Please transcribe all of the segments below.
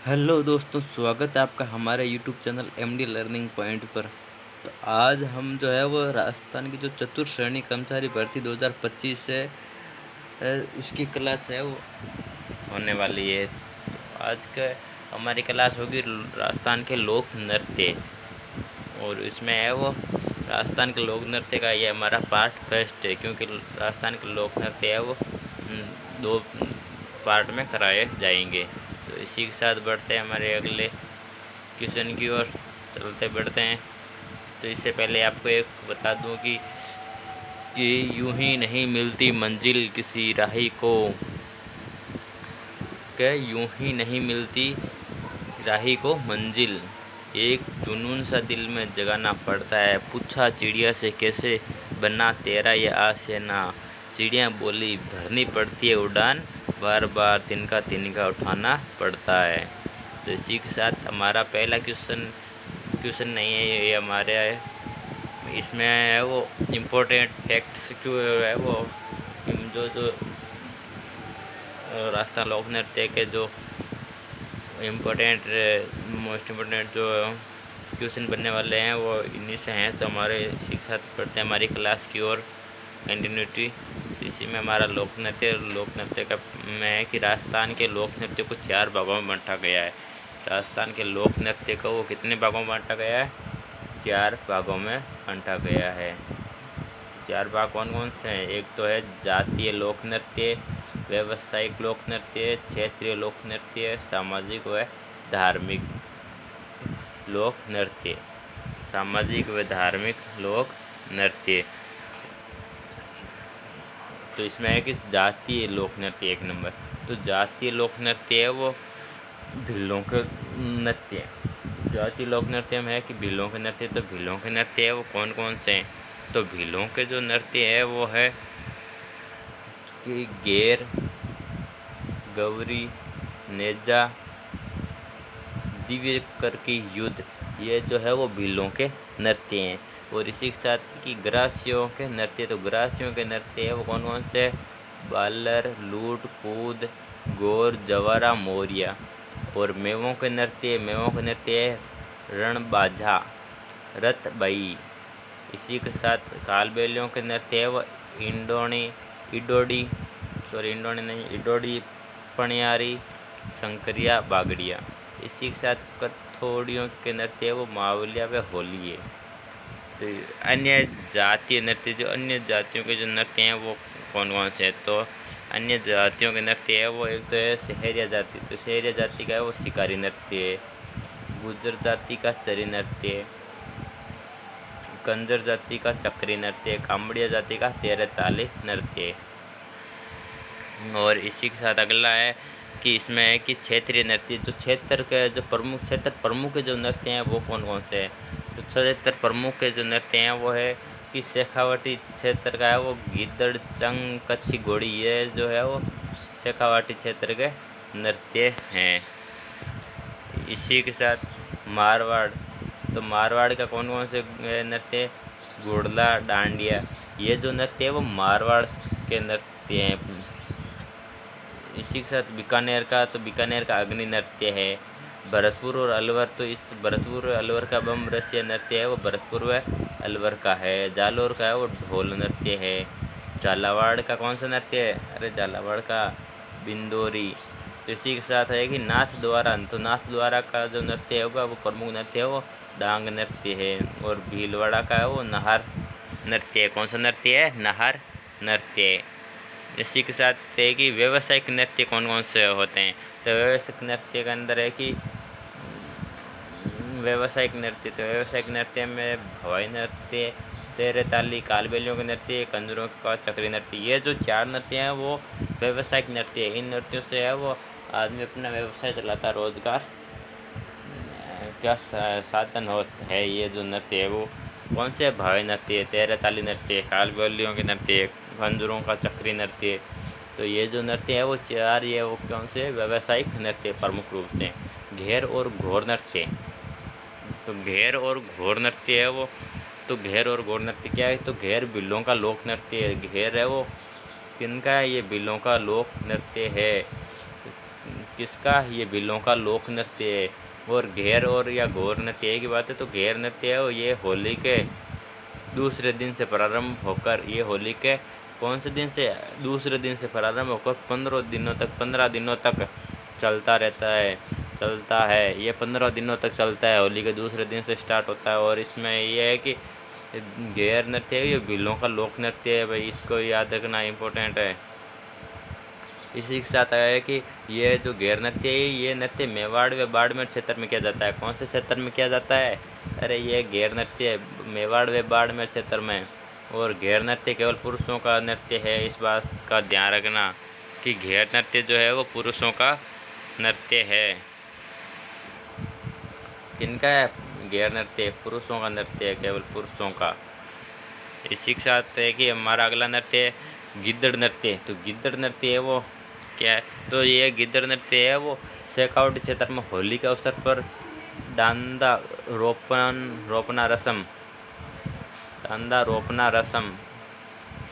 Hello दोस्तों, स्वागत है आपका हमारे YouTube channel MD learning point पर। तो आज हम जो है वो राजस्थान की जो चतुर्थ श्रेणी कर्मचारी भर्ती 2025 है उसकी क्लास है वो होने वाली है। तो आज का हमारी क्लास होगी राजस्थान के लोक नृत्य, और इसमें है वो राजस्थान के लोक नृत्य का ये हमारा पार्ट फर्स्ट है, क्योंकि राजस्थान के लोक नृत्य है वो दो पार्ट में कराए जाएंगे। तो इसी के साथ बढ़ते हैं हमारे अगले क्वेश्चन की ओर, चलते बढ़ते हैं। तो इससे पहले आपको एक बता दूं कि यूं ही नहीं मिलती मंजिल किसी राही को, कि यूं ही नहीं मिलती राही को मंजिल, एक जुनून सा दिल में जगाना पड़ता है। पूछा चिड़िया से कैसे बना तेरा ये आशियाना, चिड़िया बोली भरनी पड़ती है उड़ान, बार बार तिनका तिनका उठाना पड़ता है। तो इसी के साथ हमारा पहला क्वेश्चन नहीं है ये हमारे इसमें है वो इम्पोर्टेंट फैक्ट्स क्यों है वो जो राजस्थान लोक नृत्य के जो मोस्ट इम्पोर्टेंट जो क्वेश्चन बनने वाले हैं वो इन्हीं से हैं। तो हमारे शिक्षा पढ़ते हैं हमारी क्लास की ओर कंटिन्यूटी। इसी में हमारा लोक नृत्य का में है कि राजस्थान के लोक नृत्य को 4 भागों में बांटा गया है। राजस्थान के लोक नृत्य को वो कितने भागों में बांटा गया है? 4 भागों में बांटा गया है। 4 भाग कौन कौन से हैं? एक तो है जातीय लोक नृत्य, व्यावसायिक लोक नृत्य, क्षेत्रीय लोक नृत्य, सामाजिक व धार्मिक लोक नृत्य। सामाजिक व धार्मिक लोक नृत्य। तो इसमें है कि जातीय लोक नृत्य 1 नंबर। तो जातीय लोक नृत्य है वो भीलों के नृत्य। जातीय लोक नृत्य में है कि भीलों के नृत्य। तो भीलों के नृत्य है वो कौन कौन से हैं? तो भीलों के जो नृत्य है वो है कि गेर, गौरी, नेजा, दिव्य कर की युद्ध, ये जो है वो भीलों के नृत्य हैं। और इसी के साथ कि ग्रासियों के नृत्य। तो ग्रासियों के नृत्य है वो कौन कौन से? बालर, लूट, कूद, गौर, जवारा, मोरिया। और मेवों के नृत्य है रणबाजा, रतबई। इसी के साथ कालबेलियों के नृत्य है वो इडोड़ी, पणियारी, शंकरिया, बागड़िया। इसी के साथ कथोड़ियों के नृत्य है वो मावलिया व होली है। तो अन्य जातीय नृत्य, जो अन्य जातियों के जो नृत्य हैं वो कौन कौन से हैं? तो अन्य जातियों के नृत्य है वो एक तो है शहरिया जाति। तो शहरिया जाति का है वो शिकारी नृत्य है। गुर्जर जाति का चरी नृत्य है। कंजर जाति का चक्री नृत्य, कांबड़िया जाति का तेरह ताली नृत्य। और इसी के साथ अगला है कि इसमें है कि क्षेत्रीय नृत्य। जो क्षेत्र प्रमुख के जो नृत्य हैं वो कौन कौन से हैं? तो क्षेत्र प्रमुख के जो नृत्य हैं वो है कि शेखावाटी क्षेत्र का है वो गीदड़, चंग, कच्छी, घोड़ी, ये जो है वो शेखावाटी क्षेत्र के नृत्य हैं। इसी के साथ मारवाड़। तो मारवाड़ का कौन कौन से नृत्य? घुड़ला, डांडिया, ये जो नृत्य है वो मारवाड़ के नृत्य हैं। इसी के साथ बीकानेर का अग्नि नृत्य है। भरतपुर और अलवर। तो इस भरतपुर और अलवर का बम रसिया नृत्य है वो भरतपुर व अलवर का है। जालोर का है वो ढोल नृत्य है। झालावाड़ का कौन सा नृत्य है? अरे झालावाड़ का बिंदोरी। तो इसी के साथ है कि नाथ द्वारा। तो नाथ द्वारा का जो नृत्य होगा वो प्रमुख नृत्य है वो डांग नृत्य है। और भीलवाड़ा का है वो नाहर नृत्य है। कौन सा नृत्य है? नाहर नृत्य। इसी के साथ है कि व्यावसायिक नृत्य कौन कौन से होते हैं? तो व्यावसायिक नृत्य के अंदर है कि व्यावसायिक नृत्य में हवाई नृत्य, तेरे ताली, कालबेलियों के नृत्य, कंजरों का चक्री नृत्य, ये जो 4 नृत्य हैं वो व्यावसायिक नृत्य है। इन नृत्यों से है वो आदमी अपना व्यवसाय चलाता, रोजगार क्या साधन है। ये जो नृत्य है वो कौन से? भावी नृत्य, तेरह ताली नृत्य, कालबेलियों के नृत्य, खंजरों का चक्री नृत्य। तो ये जो नृत्य है वो 4 ये वो कौन से? व्यावसायिक नृत्य प्रमुख रूप से। घेर और घोर नृत्य। तो घेर और घोर नृत्य है वो। तो घेर और घोर नृत्य क्या है? तो घेर बिल्लों का लोक नृत्य है। घेर है वो किनका है? ये बिल्लों का लोक नृत्य है। किसका? ये भीलों का लोक नृत्य है। और घेर और या घोर नृत्य एक ही बात है। तो घेर नृत्य है और ये होली के दूसरे दिन से प्रारंभ होकर, ये होली के कौन से दिन से? दूसरे दिन से प्रारंभ होकर 15 दिनों तक चलता है। ये 15 दिनों तक चलता है, होली के दूसरे दिन से स्टार्ट होता है। और इसमें ये है कि घेर नृत्य है, ये भीलों का लोक नृत्य है भाई, इसको याद रखना इम्पोर्टेंट है। इसी के साथ है कि ये जो घेर नृत्य है, ये नृत्य मेवाड़ व बाड़मेर क्षेत्र में किया जाता है। कौन से क्षेत्र में किया जाता है? अरे ये घेर नृत्य मेवाड़ व बाड़मेर क्षेत्र में। और घेर नृत्य केवल पुरुषों का नृत्य है, इस बात का ध्यान रखना कि घेर नृत्य जो है वो पुरुषों का नृत्य है। किनका है घेर नृत्य? पुरुषों का नृत्य है, केवल पुरुषों का। इसी के साथ है कि हमारा अगला नृत्य है गिद्दड़ नृत्य। तो गिद्दड़ नृत्य है वो क्या है? तो ये गिद्दड़ नृत्य है वो शेखावटी क्षेत्र में होली के अवसर पर डांदा रोपना रस्म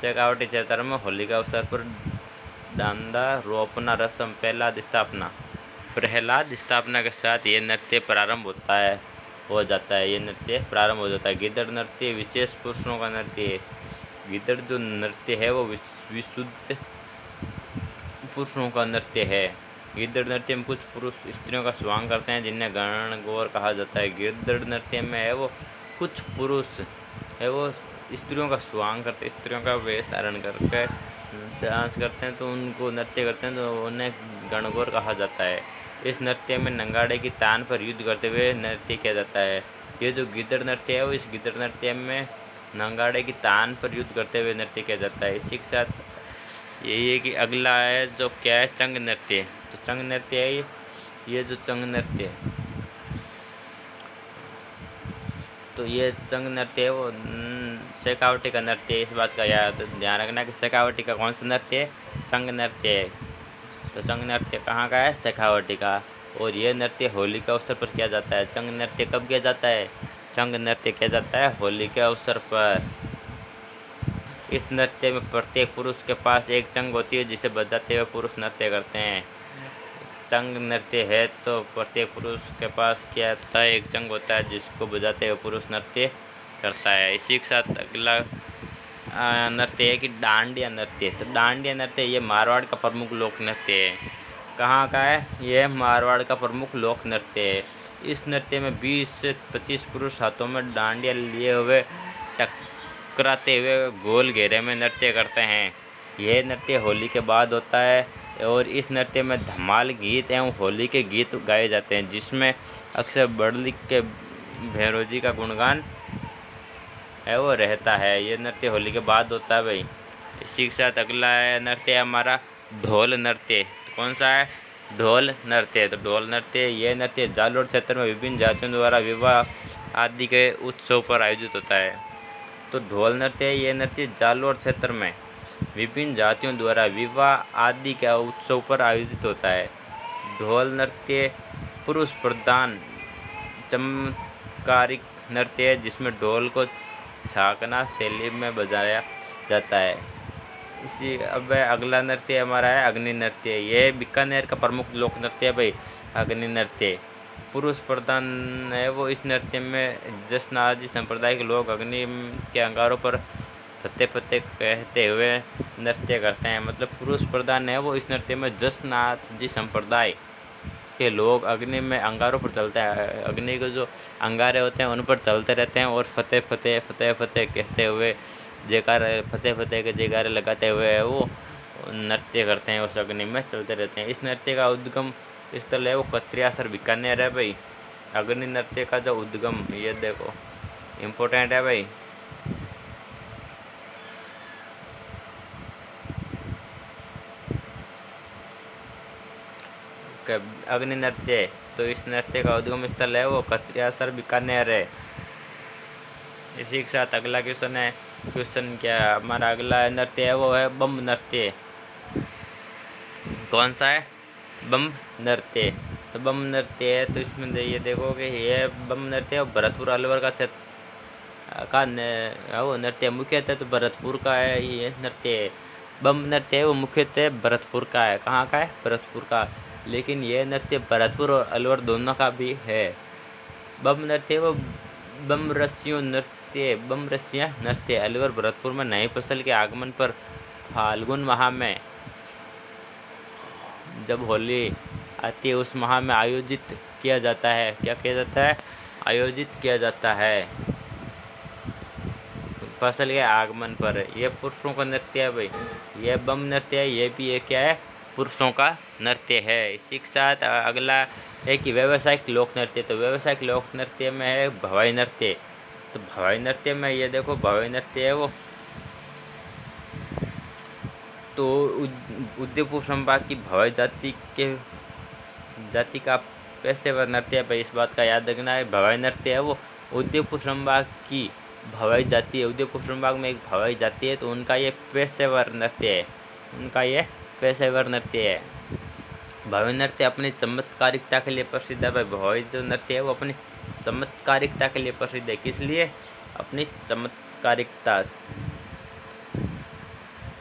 शेखावटी क्षेत्र में होली के अवसर पर डांदा रोपना रस्म प्रहलाद स्थापना के साथ ये नृत्य प्रारंभ हो जाता है। ये नृत्य प्रारंभ हो जाता है। गिद्दड़ नृत्य विशेष पुरुषों का नृत्य है। गिद्दड़ जो नृत्य है वो विशुद्ध पुरुषों का नृत्य है। गिद्दड़ नृत्य में कुछ पुरुष स्त्रियों का स्वांग करते हैं, जिन्हें गणगौर कहा जाता है। गिद्दड़ नृत्य में है वो कुछ पुरुष है वो स्त्रियों का स्वांग करते, स्त्रियों का वेश धारण करके डांस करते हैं, तो उनको नृत्य करते हैं, तो उन्हें गणगौर कहा जाता है। इस नृत्य में नंगाड़े की तान पर युद्ध करते हुए नृत्य किया जाता है। ये जो गिद्दड़ नृत्य है वो इस गिद्दड़ नृत्य में नंगाड़े की तान पर युद्ध करते हुए नृत्य किया जाता है। इसी के साथ यही है कि अगला है जो क्या है चंग नृत्य। तो चंग नृत्य है ये जो चंग नृत्य है, तो ये चंग नृत्य है वो शेखावटी का नृत्य है। इस बात का ध्यान रखना कि शेखावटी का कौन सा नृत्य है? चंग नृत्य है। तो चंग नृत्य कहाँ का है? शेखावटी का। और ये नृत्य होली के अवसर पर किया जाता है। चंग नृत्य कब किया जाता है? चंग नृत्य किया जाता है होली के अवसर पर। इस नृत्य में प्रत्येक पुरुष के पास एक चंग होती है, जिसे बजाते हुए पुरुष नृत्य करते हैं। चंग नृत्य है तो प्रत्येक पुरुष के पास क्या होता है? एक चंग होता है, जिसको बजाते हुए पुरुष नृत्य करता है। इसी के साथ अगला नृत्य है कि डांडिया नृत्य। तो डांडिया नृत्य ये मारवाड़ का प्रमुख लोक नृत्य है। कहाँ का है? ये मारवाड़ का प्रमुख लोक नृत्य है। इस नृत्य में 20 से 25 पुरुष हाथों में डांडिया लिए हुए टकराते हुए गोल घेरे में नृत्य करते हैं। यह नृत्य होली के बाद होता है और इस नृत्य में धमाल गीत एवं होली के गीत गाए जाते हैं, जिसमें अक्सर बड़ली के भैरोजी का गुणगान है वो रहता है। ये नृत्य होली के बाद होता है भाई। इसी के साथ अगला है नृत्य हमारा ढोल नृत्य। तो कौन सा है? ढोल नृत्य। तो ढोल नृत्य ये नृत्य जालोर क्षेत्र में विभिन्न जातियों द्वारा विवाह आदि के उत्सव पर आयोजित होता है। तो ढोल नृत्य ये नृत्य जालोर क्षेत्र में विभिन्न जातियों द्वारा विवाह आदि के उत्सव पर आयोजित होता है। ढोल नृत्य पुरुष प्रधान चमत्कारिक नृत्य है, जिसमें ढोल को छाकना शैली में बजाया जाता है। इसी अब अगला नृत्य हमारा है अग्नि नृत्य। ये बीकानेर का प्रमुख लोक नृत्य है भाई, अग्नि नृत्य। पुरुष प्रधान है वो। इस नृत्य में जश्न आदि संप्रदाय के लोग अग्नि के अंगारों पर फतेह फतेह कहते हुए नृत्य करते हैं। मतलब पुरुष प्रधान है वो। इस नृत्य में जसनाथ जी संप्रदाय के लोग अग्नि में अंगारों पर चलते हैं। अग्नि के जो अंगारे होते हैं उन पर चलते रहते हैं और फतेह फतेह फतेह फतेह कहते हुए जयकारे फतेह फतेह के जयकारे लगाते हुए वो नृत्य करते हैं, उस अग्नि में चलते रहते हैं। इस नृत्य का उद्गम स्थल है वो कत्रियासर बीकानेर है भाई। अग्नि नृत्य का जो उद्गम ये देखो इम्पोर्टेंट है भाई। अग्नि नृत्य तो इस नृत्य का उद्गम स्थल है वो कत्रियासर बीकानेर है। इसी के साथ अगला क्वेश्चन है। क्वेश्चन क्या हमारा अगला नृत्य है वो है बम नृत्य। कौन सा है? बम नृत्य। तो बम नृत्य है तो इसमें ये देखो कि ये बम नृत्य है भरतपुर अलवर का क्षेत्र का वो नृत्य मुख्यतः तो भरतपुर का है। ये नृत्य बम नृत्य है वो मुख्यतः भरतपुर का है। कहाँ का है? भरतपुर का। लेकिन यह नृत्य भरतपुर और अलवर दोनों का भी है। बम नृत्य वो बम रसिया नृत्य अलवर भरतपुर में नई फसल के आगमन पर फाल्गुन माह में जब होली आती है उस माह में आयोजित किया जाता है। क्या किया जाता है? आयोजित किया जाता है फसल के आगमन पर। यह पुरुषों का नृत्य है भाई, यह बम नृत्य है, ये भी क्या है? पुरुषों का नृत्य है। इसी के साथ अगला है कि व्यावसायिक लोक नृत्य। तो व्यावसायिक लोक नृत्य में है भवाई नृत्य। तो भवाई नृत्य में ये देखो भवाई नृत्य है वो तो उदयपुर संभाग की भवाई जाति का पेशेवर नृत्य है भाई, इस बात का याद रखना है। भवाई नृत्य है वो उदयपुर संभाग की भवाई जाति है। उदयपुर संभाग में एक भवाई जाति है, तो उनका ये पेशेवर नृत्य है, उनका ये पेशेवर नृत्य है। भवाई नृत्य अपनी चमत्कारिकता के लिए प्रसिद्ध है भाई। भवाई जो नृत्य है वो अपनी चमत्कारिकता के लिए प्रसिद्ध है। किस लिए? अपनी चमत्कारिकता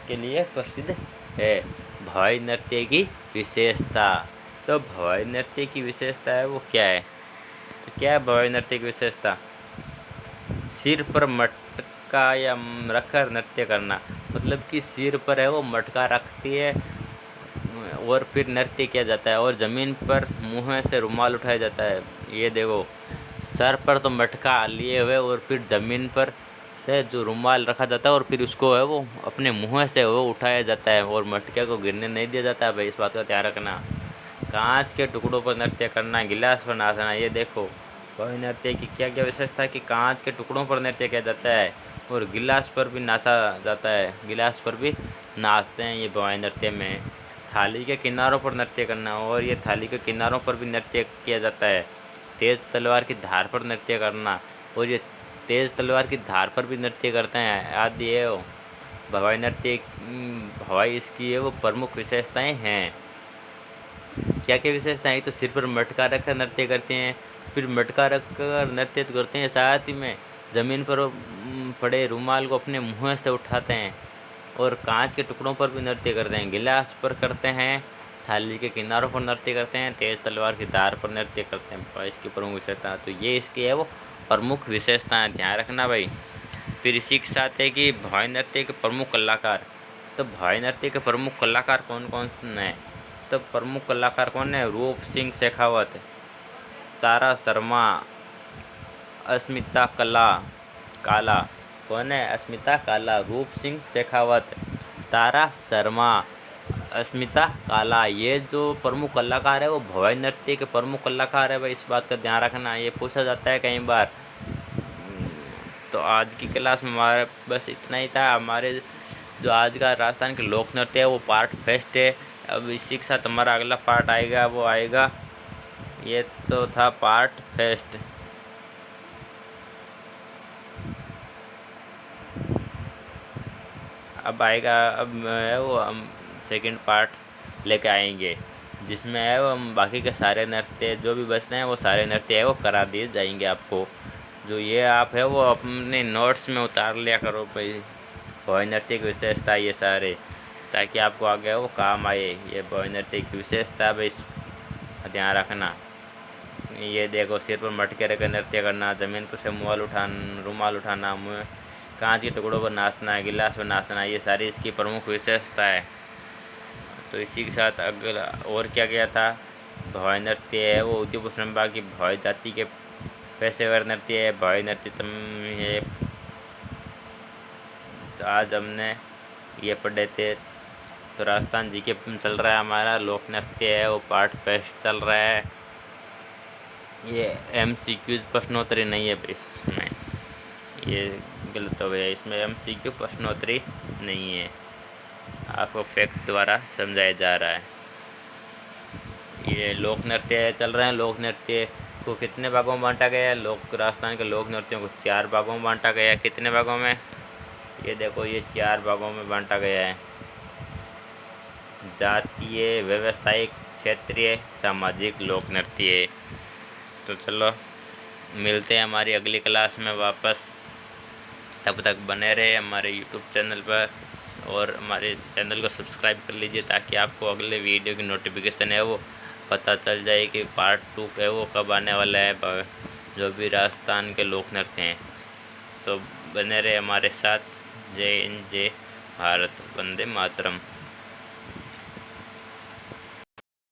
के लिए प्रसिद्ध है। भवाई नृत्य की विशेषता। तो भवाई नृत्य की विशेषता है वो क्या है? तो क्या है भवाई नृत्य की विशेषता? सिर पर मटका या रखकर नृत्य करना, मतलब कि सिर पर है वो मटका रखती है और फिर नृत्य किया जाता है, और ज़मीन पर मुँह से रुमाल उठाया जाता है। ये देखो, सर पर तो मटका लिए हुए और फिर ज़मीन पर से जो रुमाल रखा जाता है और फिर उसको है वो अपने मुँह से वो उठाया जाता है और मटके को गिरने नहीं दिया जाता है भाई, इस बात का ध्यान रखना। कांच के टुकड़ों पर नृत्य करना, गिलास पर नाचना। ये देखो भवाई नृत्य की क्या क्या विशेषता है कि कांच के टुकड़ों पर नृत्य किया जाता है और गिलास पर भी नाचा जाता है, गिलास पर भी नाचते हैं ये भवाई नृत्य में। थाली के किनारों पर नृत्य करना, और ये थाली के किनारों पर भी नृत्य किया जाता है। तेज़ तलवार की धार पर नृत्य करना, और ये तेज़ तलवार की धार पर भी नृत्य करते हैं आदि है वो भवाई नृत्य। भवाई इसकी है वो प्रमुख विशेषताएं हैं। क्या क्या विशेषताएं? तो सिर पर मटका रखकर नृत्य करते हैं, फिर मटका रखकर नृत्य करते हैं, साथ ही में ज़मीन पर पड़े रुमाल को अपने मुँह से उठाते हैं और कांच के टुकड़ों पर भी नृत्य करते हैं, गिलास पर करते हैं, थाली के किनारों पर नृत्य करते हैं, तेज़ तलवार की धार पर नृत्य करते हैं। इसकी प्रमुख विशेषता, तो ये इसकी है वो प्रमुख विशेषताएं, ध्यान रखना भाई। फिर इसी के साथ है कि भवाई नृत्य के प्रमुख कलाकार। तो भवाई नृत्य के प्रमुख कलाकार कौन कौन हैं? तो प्रमुख कलाकार कौन है? रूप सिंह शेखावत, तारा शर्मा, अस्मिता काला। कौन है? अस्मिता काला, रूप सिंह शेखावत, तारा शर्मा, अस्मिता काला। ये जो प्रमुख कलाकार है वो भवाई नृत्य के प्रमुख कलाकार है भाई, इस बात का ध्यान रखना, ये पूछा जाता है कई बार। तो आज की क्लास में हमारे बस इतना ही था। हमारे जो आज का राजस्थान के लोक नृत्य है वो पार्ट फर्स्ट है। अब इसी के साथ हमारा अगला पार्ट आएगा, वो आएगा, ये तो था पार्ट फर्स्ट। अब आएगा, अब है वो हम सेकंड पार्ट लेके आएंगे, जिसमें है वो हम बाकी के सारे नृत्य जो भी बचते हैं वो सारे नृत्य है वो करा दिए जाएंगे आपको। जो ये आप है वो अपने नोट्स में उतार लिया करो भाई, भवाई नृत्य की विशेषता ये सारे, ताकि आपको आगे वो काम आए। ये भवाई नृत्य की विशेषता भाई, ध्यान रखना। ये देखो, सिर पर मटके रखकर नृत्य करना, ज़मीन पर से रुमाल उठाना, मुँह कांच के टुकड़ों पर नाचना, गिलास पर नाचना, ये सारी इसकी प्रमुख विशेषता है। तो इसी के साथ अगला और क्या क्या था? भवाई नृत्य है वो उदयपुर संभाग की भवाई जाति के पेशेवर नृत्य है। भवाई नृत्य है, तो आज हमने ये पढ़े थे। तो राजस्थान जी के चल रहा है हमारा लोक नृत्य है वो पार्ट फर्स्ट चल रहा है। ये MCQ प्रश्नोत्तरी नहीं है इसमें, ये गलत हो गया, इसमें MCQ प्रश्नोत्तरी नहीं है, आपको फैक्ट द्वारा समझाया जा रहा है। ये लोक नृत्य चल रहे हैं। लोक नृत्य को कितने भागों में बांटा गया है? राजस्थान के लोक नृत्यों को 4 भागों में बांटा गया है। कितने भागों में? ये देखो, ये 4 भागों में बांटा गया है। जातीय, व्यावसायिक, क्षेत्रीय, सामाजिक लोक नृत्य। तो चलो मिलते हैं हमारी अगली क्लास में वापस। तब तक बने रहे हमारे YouTube चैनल पर और हमारे चैनल को सब्सक्राइब कर लीजिए, ताकि आपको अगले वीडियो की नोटिफिकेशन है वो पता चल जाए कि पार्ट 2 है वो कब आने वाला है, जो भी राजस्थान के लोक नृत्य हैं। तो बने रहे हमारे साथ। जय हिंद, जय भारत, वंदे मातरम।